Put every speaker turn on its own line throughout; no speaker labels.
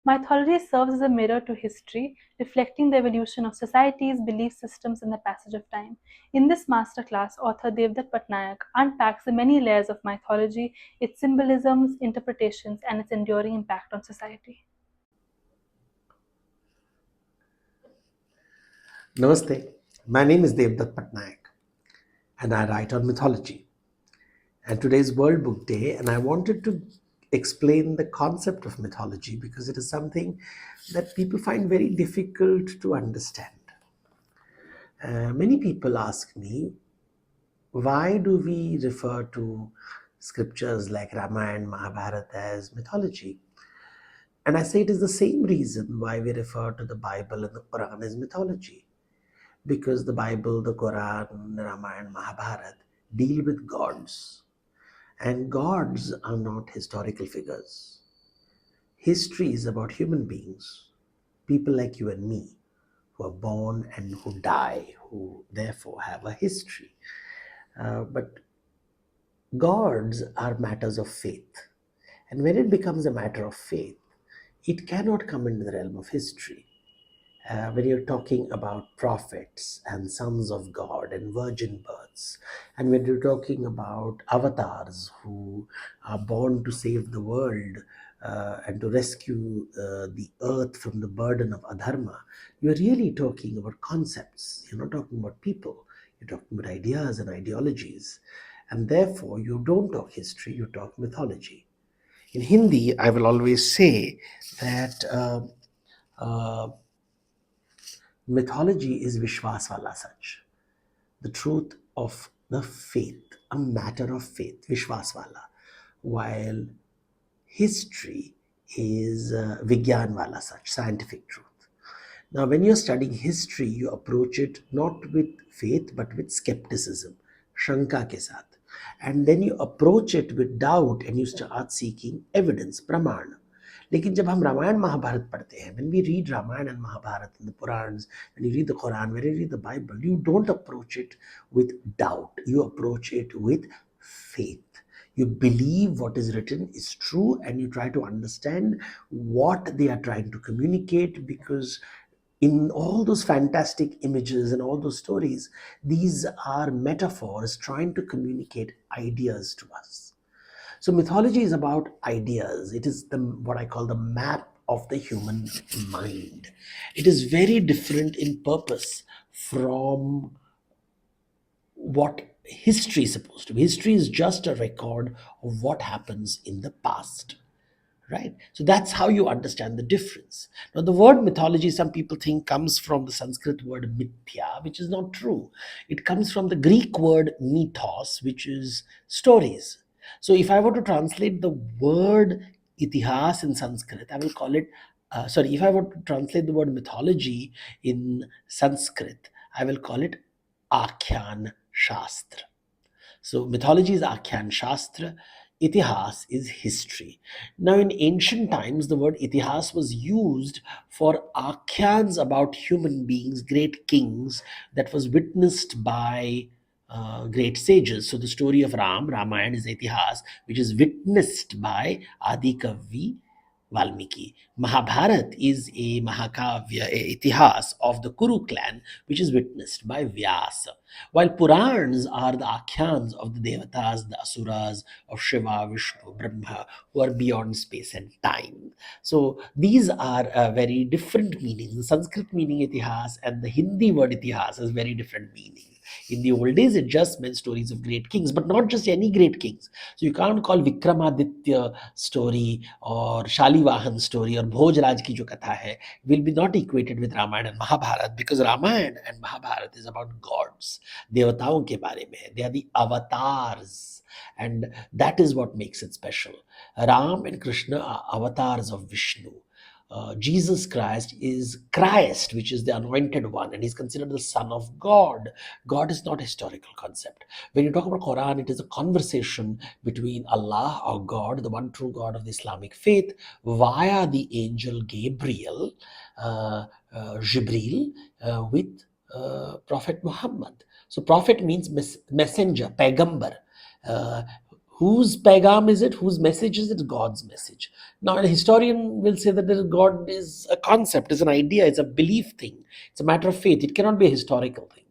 Mythology serves as a mirror to history, reflecting the evolution of societies, belief systems, and the passage of time. In this masterclass, author Devdutt Pattanaik unpacks the many layers of mythology, its symbolisms, interpretations, and its enduring impact on society.
Namaste. My name is Devdutt Pattanaik and I write on mythology. And today is World Book Day, and I wanted to explain the concept of mythology because it is something that people find very difficult to understand. Many people ask me, why do we refer to scriptures like Ramayana, Mahabharata as mythology? And I say it is the same reason why we refer to the Bible and the Quran as mythology. Because the Bible, the Quran, Ramayana, Mahabharata deal with gods. And gods are not historical figures. History is about human beings, people like you and me, who are born and who die, who therefore have a history. But gods are matters of faith. And when it becomes a matter of faith, it cannot come into the realm of history. When you're talking about prophets and sons of God and virgin births, and when you're talking about avatars who are born to save the world and to rescue the earth from the burden of adharma, you're really talking about concepts. You're not talking about people. You're talking about ideas and ideologies. And therefore, you don't talk history, you talk mythology. In Hindi, I will always say that uh, mythology is Vishwas wala sach, the truth of the faith, a matter of faith, Vishwas wala, while history is Vigyan wala sach, scientific truth. Now, when you're studying history, you approach it not with faith but with skepticism, Shanka ke saath. And then you approach it with doubt and you start seeking evidence, praman. लेकिन जब हम रामायण महाभारत पढ़ते हैं, when we read Ramayana and Mahabharata in the Purans, when you read the Quran, when you read the Bible, you don't approach it with doubt. You approach it with faith. You believe what is written is true and you try to understand what they are trying to communicate, because in all those fantastic images and all those stories, these are metaphors trying to communicate ideas to us. So mythology is about ideas. It is what I call the map of the human mind. It is very different in purpose from what history is supposed to be. History is just a record of what happens in the past. Right? So that's how you understand the difference. Now, the word mythology, some people think, comes from the Sanskrit word mithya, which is not true. It comes from the Greek word mythos, which is stories. So if I were to translate the word itihas in Sanskrit, I will call it, if I were to translate the word mythology in Sanskrit, I will call it Akhyan Shastra. So mythology is Akhyan Shastra, Itihas is history. Now, in ancient times, the word Itihas was used for Akhyans about human beings, great kings, that was witnessed by great sages. So the story of Ramayana is Itihas, which is witnessed by Adi Kavi Valmiki. Mahabharat is a Mahakavya, a Itihas of the Kuru clan, which is witnessed by Vyasa. While Purans are the Akhyans of the Devatas, the Asuras, of Shiva, Vishnu, Brahma, who are beyond space and time. So these are very different meanings. The Sanskrit meaning Itihas and the Hindi word Itihas has very different meanings. In the old days, it just meant stories of great kings, but not just any great kings. So you can't call Vikramaditya story or Shalivahan story or Bhojraj ki jo katha hai will be not equated with Ramayana and Mahabharata, because Ramayana and Mahabharata is about gods. देवताओं के बारे में है. They are the avatars, and that is what makes it special. Ram and Krishna are avatars of Vishnu. Jesus Christ is Christ, which is the anointed one, and he's considered the son of God. God is not a historical concept. When you talk about Quran, it is a conversation between Allah or God, the one true God of the Islamic faith, via the angel Gabriel, Jibril, with Prophet Muhammad. So Prophet means messenger, Paigambar, Whose pagam is it? Whose message is it? God's message. Now, a historian will say that God is a concept, is an idea, it's a belief thing, it's a matter of faith. It cannot be a historical thing.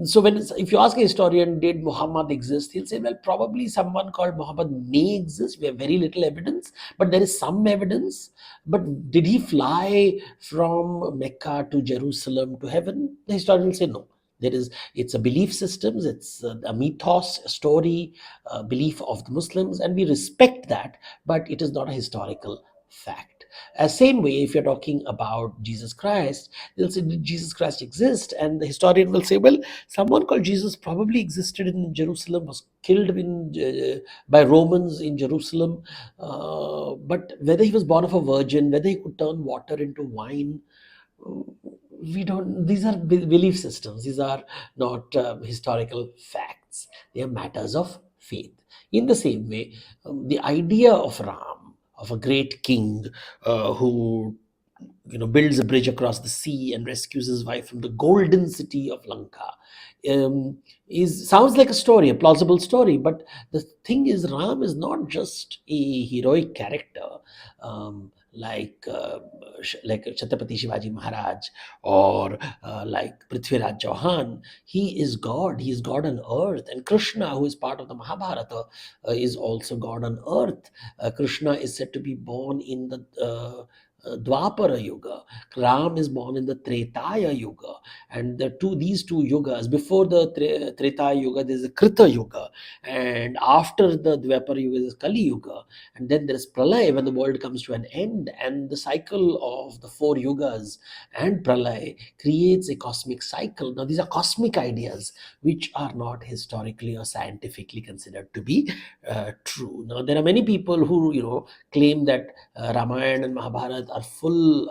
So if you ask a historian, did Muhammad exist? He'll say, well, probably someone called Muhammad may exist. We have very little evidence, but there is some evidence. But did he fly from Mecca to Jerusalem to heaven? The historian will say no. It's a belief system, it's a mythos, a story, a belief of the Muslims, and we respect that, but it is not a historical fact. Same way, if you're talking about Jesus Christ, they'll say, did Jesus Christ exist? And the historian will say, well, someone called Jesus probably existed in Jerusalem, was killed by Romans in Jerusalem. But whether he was born of a virgin, whether he could turn water into wine, we don't. These are belief systems. These are not historical facts. They are matters of faith. In the same way, the idea of Ram, of a great king who builds a bridge across the sea and rescues his wife from the golden city of Lanka, is sounds like a story, a plausible story. But the thing is, Ram is not just a heroic character, like Chhatrapati Shivaji Maharaj, or like Prithviraj Chauhan. He is God. He is God on earth. And Krishna, who is part of the Mahabharata, is also God on earth. Krishna is said to be born in the Dwapara Yuga. Ram is born in the Tretaya Yuga. And these two yugas, before the Tretaya Yuga, there's a Krita Yuga. And after the Dwapara Yuga, there's Kali Yuga. And then there's Pralay, when the world comes to an end. And the cycle of the four yugas and Pralay creates a cosmic cycle. Now, these are cosmic ideas which are not historically or scientifically considered to be true. Now, there are many people who, claim that Ramayana and Mahabharata are full,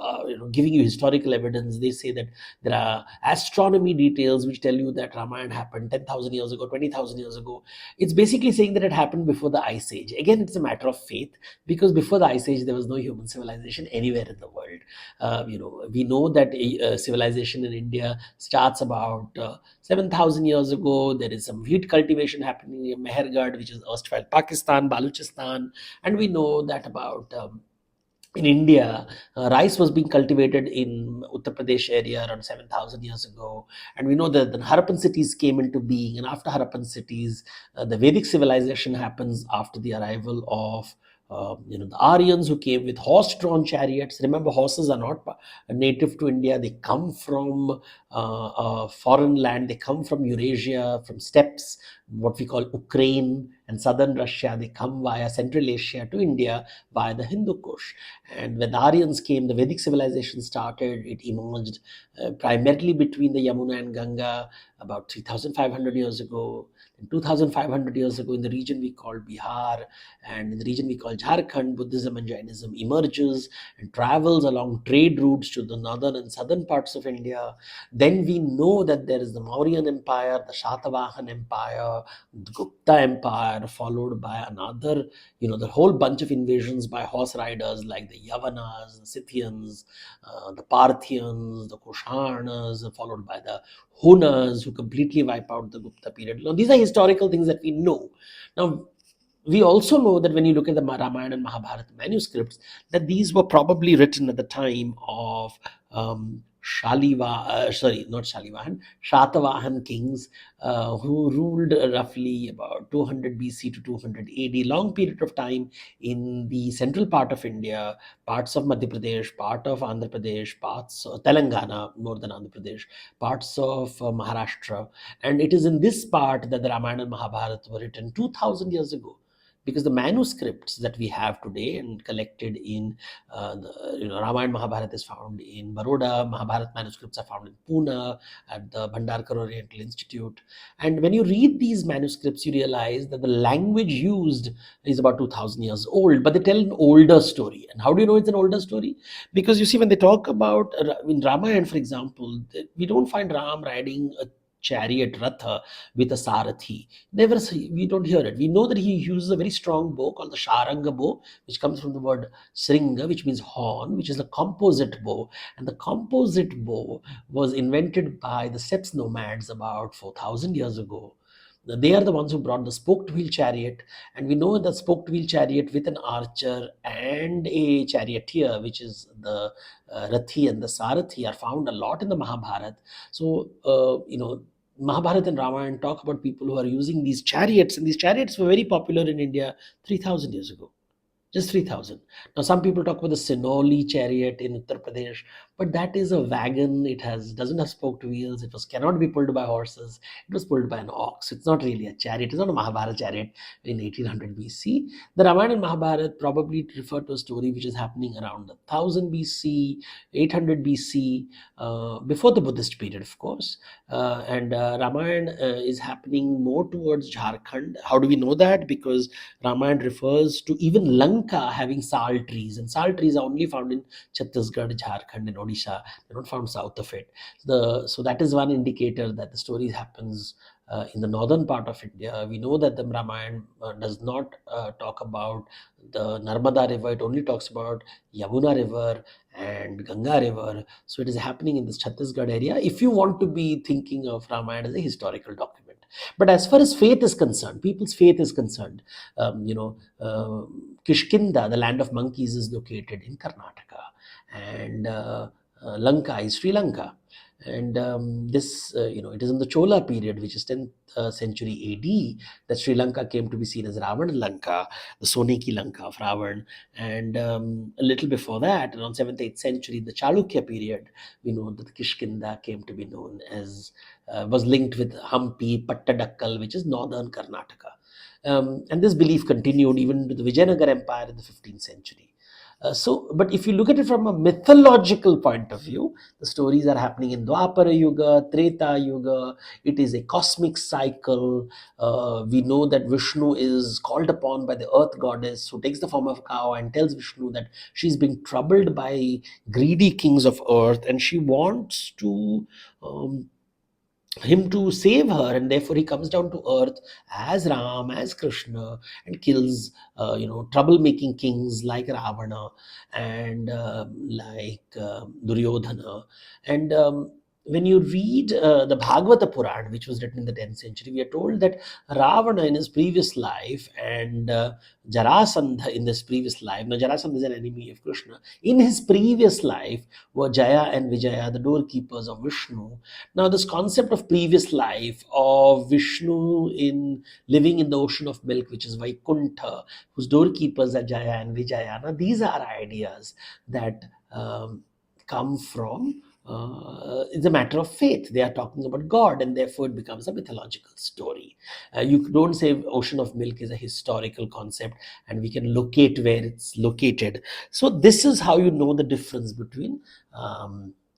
giving you historical evidence. They say that there are astronomy details which tell you that Ramayana happened 10,000 years ago, 20,000 years ago. It's basically saying that it happened before the Ice Age. Again, it's a matter of faith, because before the Ice Age, there was no human civilization anywhere in the world. We know that civilization in India starts about 7,000 years ago. There is some wheat cultivation happening in Mehergarh, which is erstwhile Pakistan, Baluchistan. And we know that about in India, rice was being cultivated in Uttar Pradesh area around 7,000 years ago. And we know that the Harappan cities came into being. And after Harappan cities, the Vedic civilization happens after the arrival of the Aryans, who came with horse-drawn chariots. Remember, horses are not native to India. They come from a foreign land. They come from Eurasia, from steppes, what we call Ukraine and southern Russia. They come via Central Asia to India via the Hindu Kush. And when the Aryans came, the Vedic civilization started. It emerged primarily between the Yamuna and Ganga about 3,500 years ago. And 2,500 years ago, in the region we call Bihar and in the region we call Jharkhand, Buddhism and Jainism emerges and travels along trade routes to the northern and southern parts of India. Then we know that there is the Mauryan Empire, the Shatavahan Empire, the Gupta Empire, followed by another, the whole bunch of invasions by horse riders like the Yavanas, the Scythians, the Parthians, the Kushanas, followed by the Hunas, who completely wipe out the Gupta period. Now, these are historical things that we know. Now, we also know that when you look at the Ramayana and Mahabharata manuscripts, that these were probably written at the time of Shatavahan kings who ruled roughly about 200 BC to 200 AD, long period of time in the central part of India, parts of Madhya Pradesh, part of Andhra Pradesh, parts of Telangana, more than Andhra Pradesh, parts of Maharashtra. And it is in this part that the Ramayana and Mahabharata were written 2,000 years ago. Because the manuscripts that we have today and collected in Ramayana Mahabharata is found in Baroda. Mahabharata manuscripts are found in Pune at the Bhandarkar Oriental Institute. And when you read these manuscripts, you realize that the language used is about 2,000 years old, but they tell an older story. And how do you know it's an older story? Because you see, when they talk about in Ramayana, for example, we don't find Ram riding a chariot ratha with a sarathi. Never see, we don't hear it. We know that he uses a very strong bow called the Sharanga bow, which comes from the word Sringa, which means horn, which is a composite bow. And the composite bow was invented by the steppes nomads about 4,000 years ago. They are the ones who brought the spoked wheel chariot, and we know the spoked wheel chariot with an archer and a charioteer, which is the Rathi and the Sarathi, are found a lot in the Mahabharata. So, Mahabharata and Ramayana talk about people who are using these chariots, and these chariots were very popular in India 3,000 years ago. Just 3,000. Now, some people talk about the Sinoli chariot in Uttar Pradesh, but that is a wagon. It doesn't have spoked wheels. It cannot be pulled by horses. It was pulled by an ox. It's not really a chariot. It's not a Mahabharata chariot in 1800 BC. The Ramayana and Mahabharata probably refer to a story which is happening around 1000 BC, 800 BC, before the Buddhist period, of course. And Ramayana is happening more towards Jharkhand. How do we know that? Because Ramayana refers to even Lanka having sal trees, and sal trees are only found in Chhattisgarh, Jharkhand, and Odisha. They're not found south of it. So that is one indicator that the story happens in the northern part of India. We know that the Ramayana does not talk about the Narmada river. It only talks about Yamuna river and Ganga river. So it is happening in this Chhattisgarh area, if you want to be thinking of Ramayana as a historical document. But as far as faith is concerned, people's faith is concerned, Kishkinda, the land of monkeys, is located in Karnataka, and Lanka is Sri Lanka. And this, it is in the Chola period, which is 10th century AD, that Sri Lanka came to be seen as Ravana Lanka, the Soneki Lanka of Ravan. And a little before that, around 7th, 8th century, the Chalukya period, we know that the Kishkinda came to be known as, was linked with Hampi, Pattadakkal, which is northern Karnataka. And this belief continued even to the Vijayanagar Empire in the 15th century. But if you look at it from a mythological point of view, the stories are happening in Dwapara Yuga, Treta Yuga. It is a cosmic cycle. We know that Vishnu is called upon by the earth goddess, who takes the form of a cow and tells Vishnu that she's being troubled by greedy kings of earth, and she wants to him to save her, and therefore he comes down to earth as Ram, as Krishna, and kills troublemaking kings like Ravana and like Duryodhana. And when you read the Bhagavata Puran, which was written in the 10th century, we are told that Ravana in his previous life and Jarasandha in this previous life, now Jarasandha is an enemy of Krishna, in his previous life were Jaya and Vijaya, the doorkeepers of Vishnu. Now, this concept of previous life, of Vishnu in living in the ocean of milk, which is Vaikuntha, whose doorkeepers are Jaya and Vijaya. Now, these are ideas that come from, it's a matter of faith. They are talking about God, and therefore it becomes a mythological story. You don't say ocean of milk is a historical concept, and we can locate where it's located. So this is how you know the difference between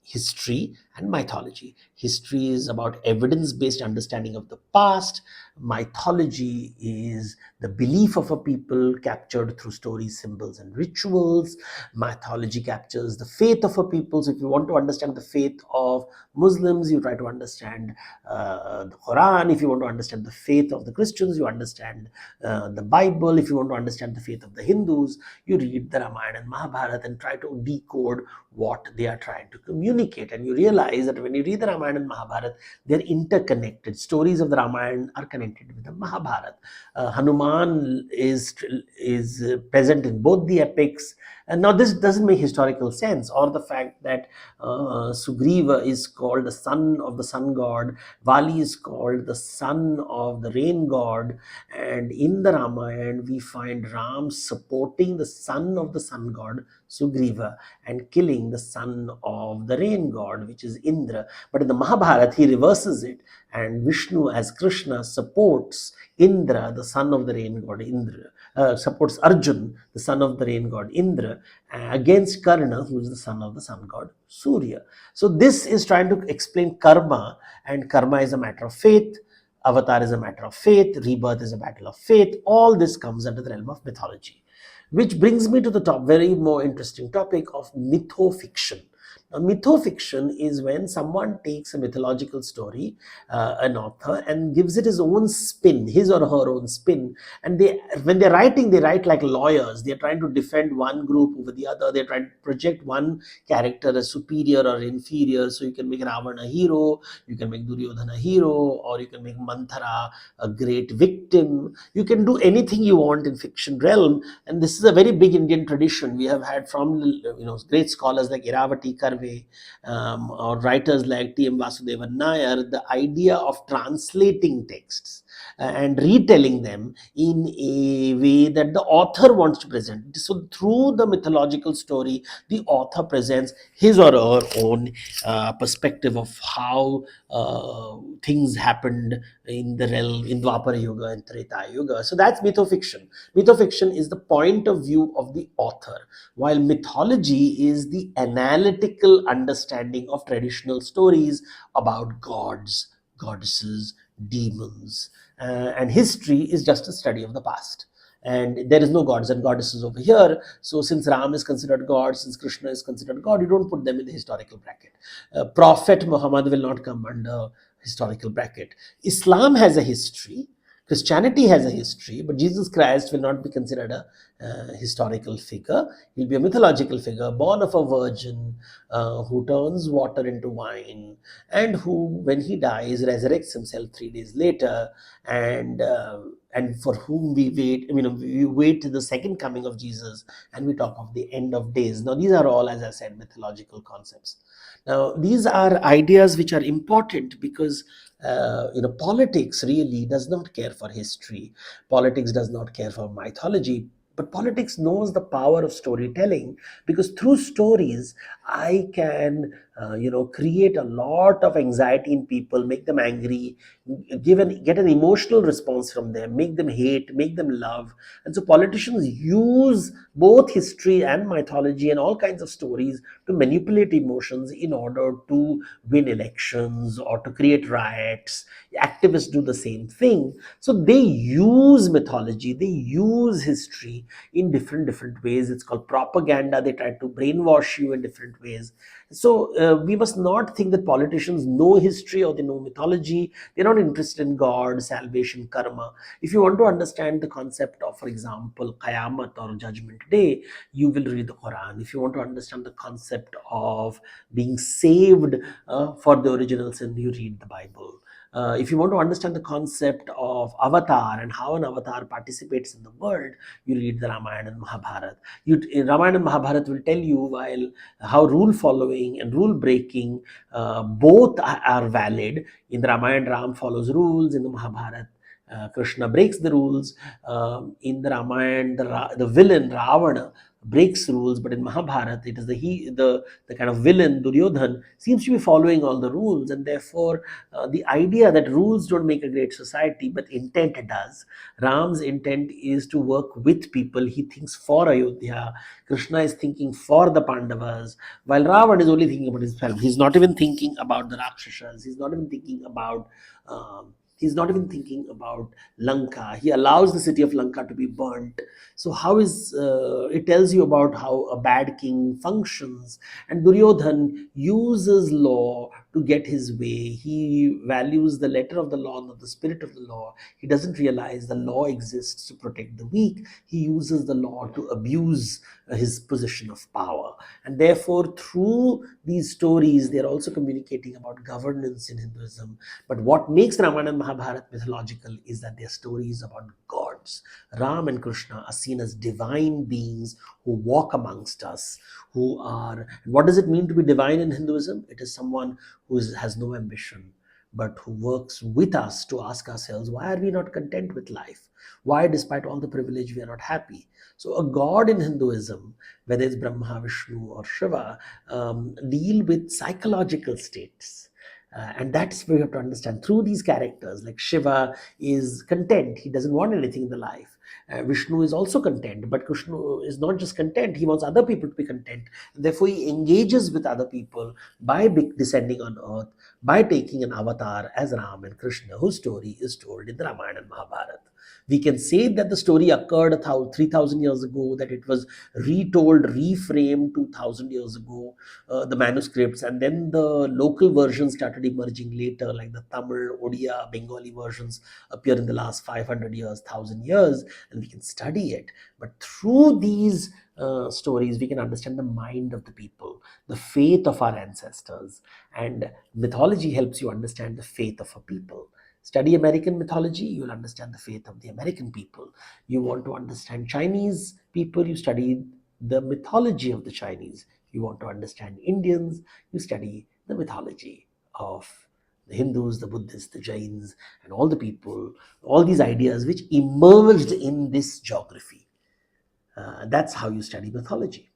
history and mythology. History is about evidence-based understanding of the past. Mythology is the belief of a people captured through stories, symbols, and rituals. Mythology captures the faith of a people. So if you want to understand the faith of Muslims, you try to understand the Quran. If you want to understand the faith of the Christians, you understand the Bible. If you want to understand the faith of the Hindus, you read the Ramayana and Mahabharata and try to decode what they are trying to communicate. And you realize that when you read the Ramayana and Mahabharata, they're interconnected. Stories of the Ramayana are connected with the Mahabharata. Hanuman is present in both the epics. And now this doesn't make historical sense, or the fact that Sugriva is called the son of the sun god, Vali is called the son of the rain god, and in the Ramayana we find Ram supporting the son of the sun god, Sugriva, and killing the son of the rain god, which is Indra. But in the Mahabharata, he reverses it, and Vishnu as Krishna supports Indra, the son of the rain god Indra, supports Arjun, the son of the rain god Indra, against Karna, who is the son of the sun god Surya. So this is trying to explain karma, and karma is a matter of faith. Avatar is a matter of faith. Rebirth is a matter of faith. All this comes under the realm of mythology. Which brings me to the very more interesting topic of mythofiction. Now, mythofiction is when someone takes a mythological story, an author, and gives it his own spin, his or her own spin. And when they're writing, they write like lawyers. They're trying to defend one group over the other. They're trying to project one character as superior or inferior. So you can make Ravana a hero, you can make Duryodhana a hero, or you can make Manthara a great victim. You can do anything you want in fiction realm, and this is a very big Indian tradition. We have had from great scholars like Iravati Karve, or writers like T.M. Vasudevan Nair, the idea of translating texts and retelling them in a way that the author wants to present. So through the mythological story, the author presents his or her own perspective of how things happened in the realm in Dwapara Yuga and Treta Yuga. So that's mythofiction. Mythofiction is the point of view of the author, while mythology is the analytical understanding of traditional stories about gods, goddesses, demons. And history is just a study of the past. And there is no gods and goddesses over here. So since Ram is considered God, since Krishna is considered God, you don't put them in the historical bracket. Prophet Muhammad will not come under historical bracket. Islam has a history. Christianity has a history, but Jesus Christ will not be considered a historical figure. He'll be a mythological figure, born of a virgin, who turns water into wine, and who, when he dies, resurrects himself 3 days later, and for whom we wait. I mean, we wait to the second coming of Jesus, and we talk of the end of days. Now, these are all, as I said, mythological concepts. Now, these are ideas which are important because politics really does not care for history. Politics does not care for mythology. But politics knows the power of storytelling, because through stories, I can, create a lot of anxiety in people, make them angry, get an emotional response from them, make them hate, make them love. And so politicians use both history and mythology and all kinds of stories to manipulate emotions in order to win elections or to create riots. Activists do the same thing. So they use mythology, they use history in different ways. It's called propaganda. They try to brainwash you in different ways. So we must not think that politicians know history or they know mythology. They're not interested in God, salvation, karma. If you want to understand the concept of, for example, Qayamat or Judgment Day, you will read the Quran. If you want to understand the concept of being saved for the original sin, you read the Bible. If you want to understand the concept of avatar and how an avatar participates in the world, you read the Ramayana and Mahabharata. Ramayana and Mahabharata will tell you while how rule following and rule breaking both are valid. In the Ramayana, Ram follows rules. In the Mahabharata, Krishna breaks the rules. In the Ramayana, the villain Ravana breaks rules, but in Mahabharata, it is the kind of villain Duryodhan seems to be following all the rules, and therefore the idea that rules don't make a great society, but intent does. Ram's intent is to work with people. He thinks for Ayodhya. Krishna is thinking for the Pandavas, while Ravan is only thinking about himself. He's not even thinking about the Rakshasas. He's not even thinking about. He's not even thinking about Lanka. He allows the city of Lanka to be burnt. So how is it tells you about how a bad king functions, and Duryodhan uses law to get his way. He values the letter of the law, not the spirit of the law. He doesn't realize the law exists to protect the weak. He uses the law to abuse his position of power. And therefore, through these stories, they're also communicating about governance in Hinduism. But what makes Ramayana and Mahabharata mythological is that they're stories about gods. Ram and Krishna are seen as divine beings who walk amongst us, who are. And what does it mean to be divine in Hinduism? It is someone who has no ambition, but who works with us to ask ourselves, why are we not content with life? Why, despite all the privilege, we are not happy? So a god in Hinduism, whether it's Brahma, Vishnu, or Shiva, deal with psychological states. And that's where you have to understand through these characters. Like Shiva is content, he doesn't want anything in the life. Vishnu is also content, but Krishna is not just content, he wants other people to be content. And therefore, he engages with other people by descending on earth, by taking an avatar as Ram and Krishna, whose story is told in the Ramayana and Mahabharata. We can say that the story occurred 3,000 years ago, that it was retold, reframed 2,000 years ago, the manuscripts, and then the local versions started emerging later, like the Tamil, Odia, Bengali versions appear in the last 500 years, 1,000 years, and we can study it. But through these stories, we can understand the mind of the people, the faith of our ancestors, and mythology helps you understand the faith of a people. Study American mythology, you'll understand the faith of the American people. You want to understand Chinese people, you study the mythology of the Chinese. You want to understand Indians, you study the mythology of the Hindus, the Buddhists, the Jains, and all the people, all these ideas which emerged in this geography. That's how you study mythology.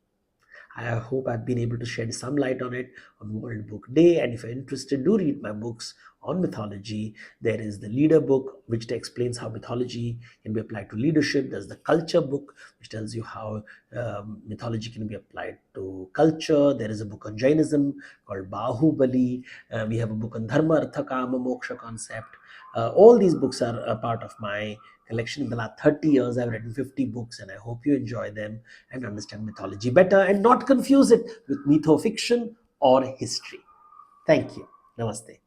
I hope I've been able to shed some light on it on World Book Day. And if you're interested, do read my books on mythology. There is the leader book, which explains how mythology can be applied to leadership. There's the culture book, which tells you how mythology can be applied to culture. There is a book on Jainism called Bahubali. We have a book on Dharma, Artha, Kama, Moksha concept. All these books are a part of my collection. In the last 30 years, I've written 50 books, and I hope you enjoy them and understand mythology better and not confuse it with mythofiction or history. Thank you. Namaste.